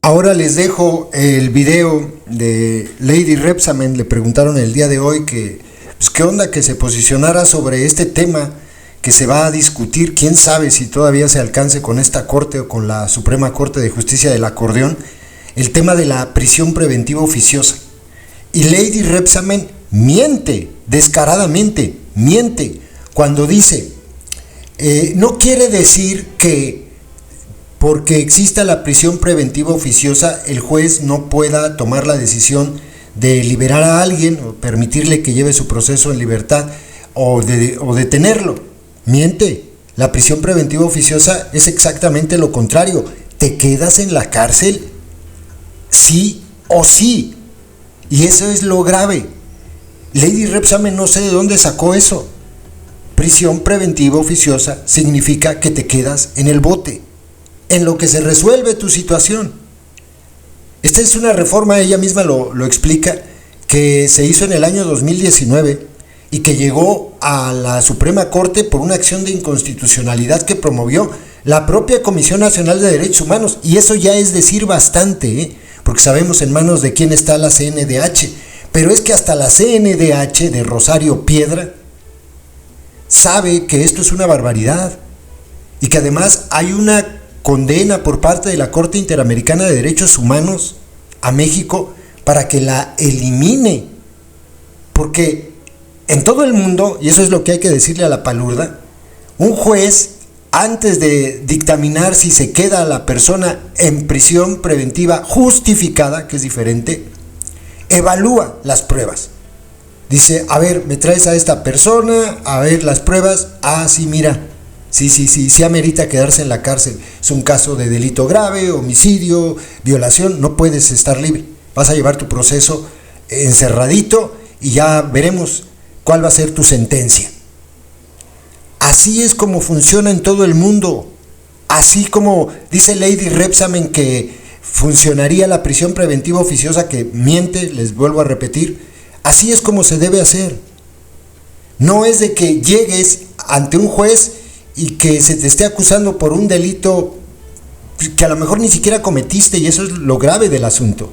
Ahora les dejo el video de Lady Rebsamen. Le preguntaron el día de hoy que, pues, qué onda que se posicionara sobre este tema que se va a discutir. Quién sabe si todavía se alcance con esta corte o con la Suprema Corte de Justicia del Acordeón, el tema de la prisión preventiva oficiosa. Y Lady Rebsamen miente, descaradamente, miente, cuando dice, no quiere decir que porque exista la prisión preventiva oficiosa, el juez no pueda tomar la decisión de liberar a alguien o permitirle que lleve su proceso en libertad o detenerlo. Miente. La prisión preventiva oficiosa es exactamente lo contrario. Te quedas en la cárcel sí o sí. Y eso es lo grave. Lady Rebsamen no sé de dónde sacó eso. Prisión preventiva oficiosa significa que te quedas en el bote, en lo que se resuelve tu situación. Esta es una reforma, ella misma lo explica, que se hizo en el año 2019 y que llegó a la Suprema Corte por una acción de inconstitucionalidad que promovió la propia Comisión Nacional de Derechos Humanos. Y eso ya es decir bastante, porque sabemos en manos de quién está la CNDH. Pero es que hasta la CNDH de Rosario Piedra sabe que esto es una barbaridad y que además hay una condena por parte de la Corte Interamericana de Derechos Humanos a México para que la elimine, porque en todo el mundo, y eso es lo que hay que decirle a la palurda, un juez, antes de dictaminar si se queda a la persona en prisión preventiva justificada, que es diferente, evalúa las pruebas. Dice, a ver, me traes a esta persona, a ver las pruebas, sí, mira, sí amerita quedarse en la cárcel. Es un caso de delito grave, homicidio, violación, no puedes estar libre. Vas a llevar tu proceso encerradito y ya veremos cuál va a ser tu sentencia. Así es como funciona en todo el mundo. Así como dice Lady Rebsamen que funcionaría la prisión preventiva oficiosa, que miente, les vuelvo a repetir, así es como se debe hacer. No es de que llegues ante un juez y que se te esté acusando por un delito que a lo mejor ni siquiera cometiste, y eso es lo grave del asunto.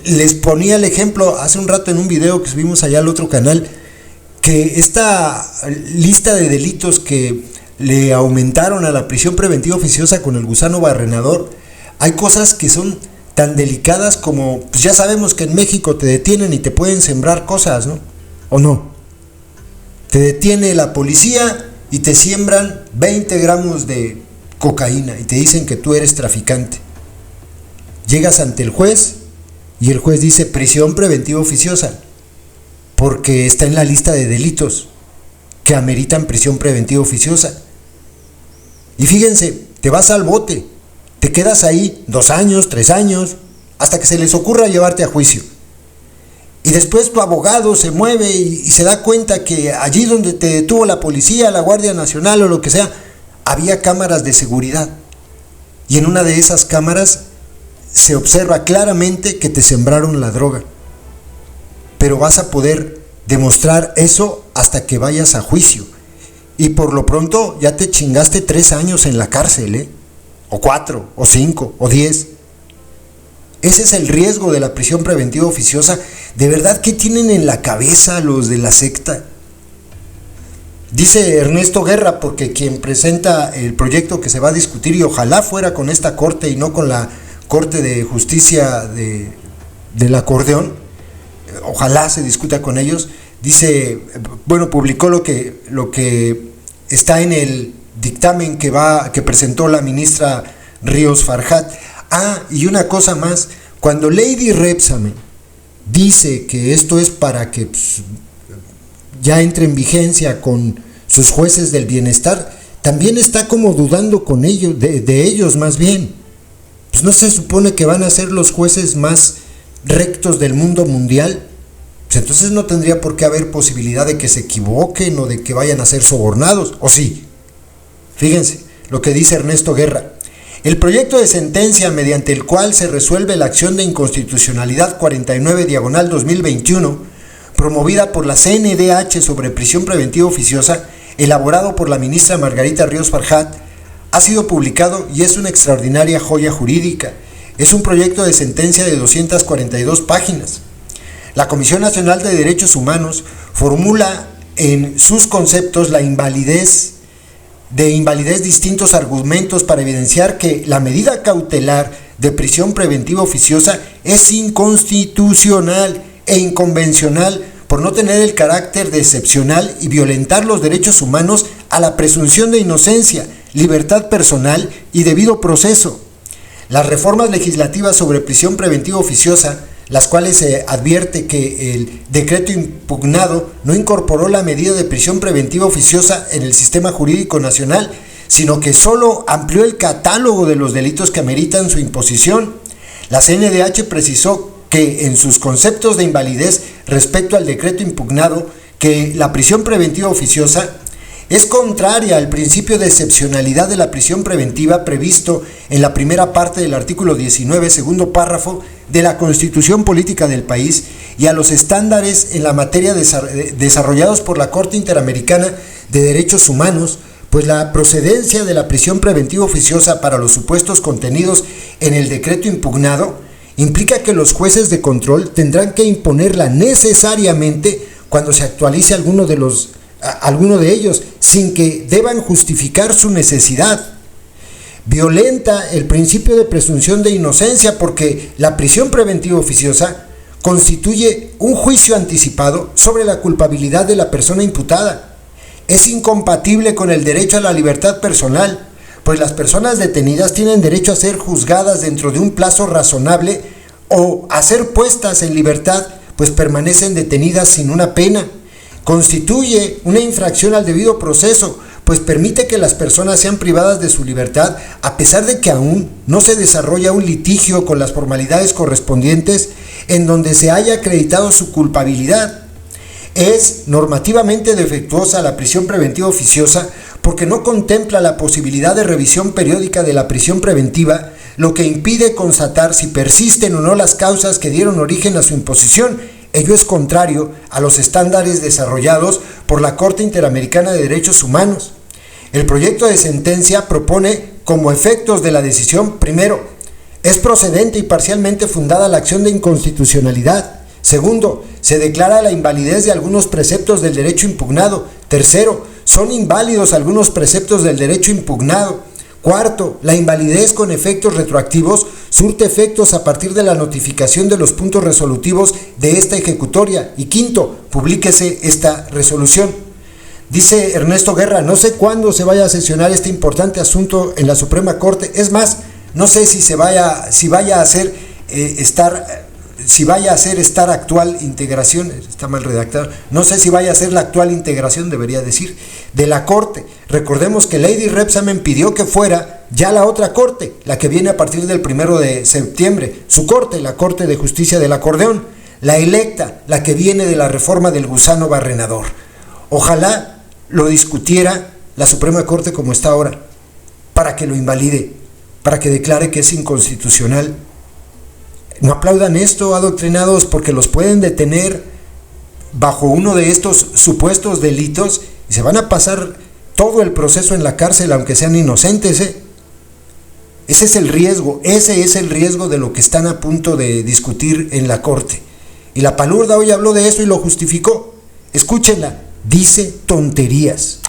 Les ponía el ejemplo hace un rato en un video que subimos allá al otro canal, que esta lista de delitos que le aumentaron a la prisión preventiva oficiosa con el gusano barrenador, hay cosas que son tan delicadas como, pues ya sabemos que en México te detienen y te pueden sembrar cosas, ¿no? ¿O no? Te detiene la policía y te siembran 20 gramos de cocaína y te dicen que tú eres traficante. Llegas ante el juez y el juez dice prisión preventiva oficiosa, porque está en la lista de delitos que ameritan prisión preventiva oficiosa. Y fíjense, te vas al bote, te quedas ahí 2 años, 3 años, hasta que se les ocurra llevarte a juicio. Y después tu abogado se mueve y se da cuenta que allí donde te detuvo la policía, la Guardia Nacional o lo que sea, había cámaras de seguridad. Y en una de esas cámaras se observa claramente que te sembraron la droga. Pero vas a poder demostrar eso hasta que vayas a juicio. Y por lo pronto ya te chingaste 3 años en la cárcel, o 4, o 5, o 10. Ese es el riesgo de la prisión preventiva oficiosa. ¿De verdad qué tienen en la cabeza los de la secta? Dice Ernesto Guerra, porque quien presenta el proyecto que se va a discutir, y ojalá fuera con esta corte y no con la Corte de Justicia del Acordeón, ojalá se discuta con ellos, dice, bueno, publicó lo que está en el dictamen que presentó la ministra Ríos Farjat. Y una cosa más, cuando Lady Rebsamen dice que esto es para que ya entre en vigencia con sus jueces del bienestar, también está como dudando con ellos, de ellos más bien. Pues no se supone que van a ser los jueces más rectos del mundo mundial. Pues entonces no tendría por qué haber posibilidad de que se equivoquen o de que vayan a ser sobornados, ¿o sí? Fíjense lo que dice Ernesto Guerra. El proyecto de sentencia mediante el cual se resuelve la acción de inconstitucionalidad 49/2021, promovida por la CNDH sobre prisión preventiva oficiosa, elaborado por la ministra Margarita Ríos Farjat, ha sido publicado y es una extraordinaria joya jurídica. Es un proyecto de sentencia de 242 páginas. La Comisión Nacional de Derechos Humanos formula en sus conceptos de invalidez distintos argumentos para evidenciar que la medida cautelar de prisión preventiva oficiosa es inconstitucional e inconvencional por no tener el carácter de excepcional y violentar los derechos humanos a la presunción de inocencia, libertad personal y debido proceso. Las reformas legislativas sobre prisión preventiva oficiosa, las cuales se advierte que el decreto impugnado no incorporó la medida de prisión preventiva oficiosa en el sistema jurídico nacional, sino que solo amplió el catálogo de los delitos que ameritan su imposición. La CNDH precisó que en sus conceptos de invalidez respecto al decreto impugnado, que la prisión preventiva oficiosa es contraria al principio de excepcionalidad de la prisión preventiva previsto en la primera parte del artículo 19, segundo párrafo de la Constitución Política del país y a los estándares en la materia desarrollados por la Corte Interamericana de Derechos Humanos, pues la procedencia de la prisión preventiva oficiosa para los supuestos contenidos en el decreto impugnado implica que los jueces de control tendrán que imponerla necesariamente cuando se actualice alguno de ellos, sin que deban justificar su necesidad. Violenta el principio de presunción de inocencia porque la prisión preventiva oficiosa constituye un juicio anticipado sobre la culpabilidad de la persona imputada. Es incompatible con el derecho a la libertad personal, pues las personas detenidas tienen derecho a ser juzgadas dentro de un plazo razonable o a ser puestas en libertad, pues permanecen detenidas sin una pena. Constituye una infracción al debido proceso, pues permite que las personas sean privadas de su libertad a pesar de que aún no se desarrolla un litigio con las formalidades correspondientes en donde se haya acreditado su culpabilidad. Es normativamente defectuosa la prisión preventiva oficiosa porque no contempla la posibilidad de revisión periódica de la prisión preventiva, lo que impide constatar si persisten o no las causas que dieron origen a su imposición. Ello es contrario a los estándares desarrollados por la Corte Interamericana de Derechos Humanos. El proyecto de sentencia propone como efectos de la decisión: primero, es procedente y parcialmente fundada la acción de inconstitucionalidad. Segundo, se declara la invalidez de algunos preceptos del derecho impugnado. Tercero, son inválidos algunos preceptos del derecho impugnado. Cuarto, la invalidez con efectos retroactivos surte efectos a partir de la notificación de los puntos resolutivos de esta ejecutoria. Y quinto, publíquese esta resolución. Dice Ernesto Guerra: no sé cuándo se vaya a sesionar este importante asunto en la Suprema Corte. Es más, no sé si vaya a hacer estar actual integración, está mal redactado, no sé si vaya a ser la actual integración, debería decir, de la Corte. Recordemos que Lady Repsamen pidió que fuera ya la otra Corte, la que viene a partir del 1 de septiembre, su Corte, la Corte de Justicia del Acordeón, la electa, la que viene de la reforma del gusano barrenador. Ojalá lo discutiera la Suprema Corte como está ahora, para que lo invalide, para que declare que es inconstitucional. No aplaudan esto, adoctrinados, porque los pueden detener bajo uno de estos supuestos delitos y se van a pasar todo el proceso en la cárcel, aunque sean inocentes. Ese es el riesgo de lo que están a punto de discutir en la Corte. Y la palurda hoy habló de eso y lo justificó. Escúchenla, dice tonterías.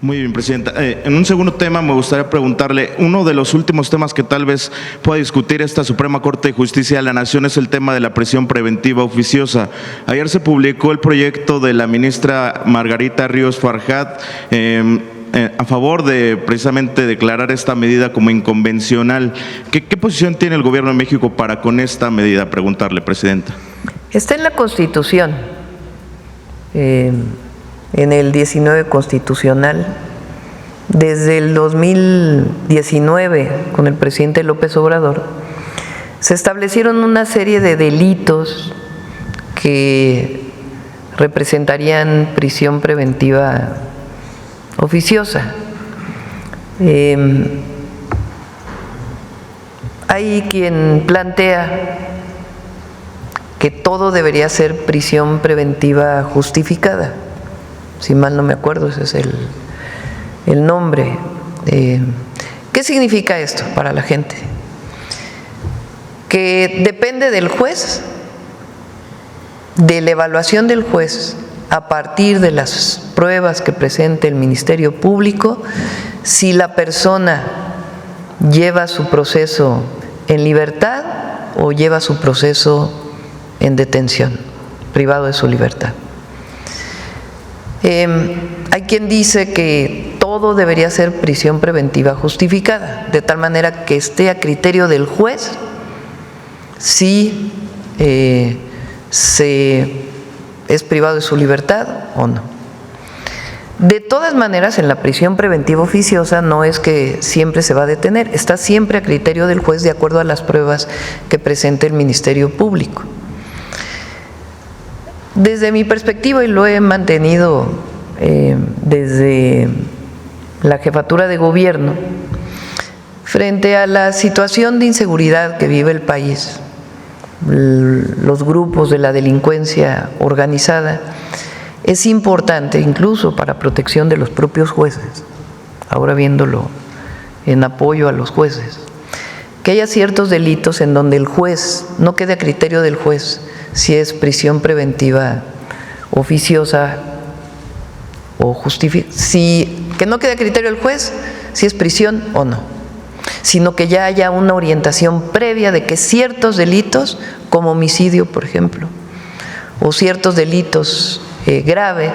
Muy bien, Presidenta. En un segundo tema me gustaría preguntarle, uno de los últimos temas que tal vez pueda discutir esta Suprema Corte de Justicia de la Nación es el tema de la prisión preventiva oficiosa. Ayer se publicó el proyecto de la ministra Margarita Ríos Farjat a favor de precisamente declarar esta medida como inconvencional. ¿Qué posición tiene el Gobierno de México para con esta medida? Preguntarle, Presidenta. Está en la Constitución. En el 19 constitucional, desde el 2019, con el presidente López Obrador, se establecieron una serie de delitos que representarían prisión preventiva oficiosa. Hay quien plantea que todo debería ser prisión preventiva justificada. Si mal no me acuerdo, ese es el nombre. ¿Qué significa esto para la gente? que depende del juez, de la evaluación del juez, a partir de las pruebas que presente el Ministerio Público, si la persona lleva su proceso en libertad o lleva su proceso en detención, privado de su libertad. Hay quien dice que todo debería ser prisión preventiva justificada, de tal manera que esté a criterio del juez si es privado de su libertad o no. De todas maneras, en la prisión preventiva oficiosa no es que siempre se va a detener, está siempre a criterio del juez de acuerdo a las pruebas que presente el Ministerio Público. Desde mi perspectiva, y lo he mantenido desde la jefatura de gobierno, frente a la situación de inseguridad que vive el país, los grupos de la delincuencia organizada, es importante, incluso para protección de los propios jueces, ahora viéndolo en apoyo a los jueces, que haya ciertos delitos en donde el juez, no quede a criterio del juez si es prisión preventiva oficiosa o que no quede a criterio del juez si es prisión o no, sino que ya haya una orientación previa de que ciertos delitos, como homicidio, por ejemplo, o ciertos delitos graves,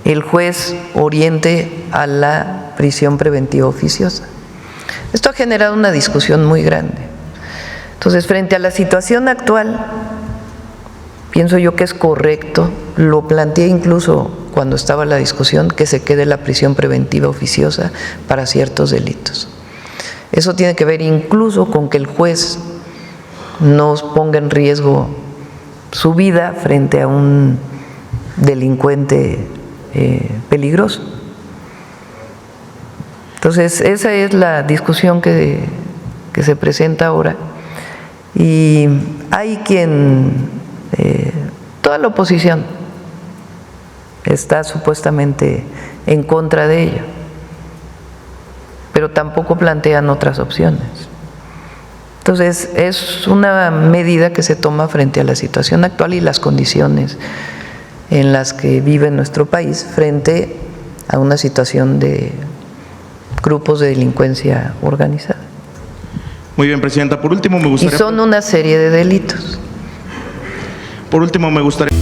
el juez oriente a la prisión preventiva oficiosa. Esto ha generado una discusión muy grande. Entonces, frente a la situación actual, pienso yo que es correcto, lo planteé incluso cuando estaba la discusión, que se quede la prisión preventiva oficiosa para ciertos delitos. Eso tiene que ver incluso con que el juez no ponga en riesgo su vida frente a un delincuente peligroso. Entonces, esa es la discusión que se presenta ahora. Y hay quien, toda la oposición está supuestamente en contra de ello, pero tampoco plantean otras opciones. Entonces, es una medida que se toma frente a la situación actual y las condiciones en las que vive nuestro país frente a una situación de grupos de delincuencia organizada. Muy bien, Presidenta. Por último, me gustaría... Y son una serie de delitos. Por último, me gustaría...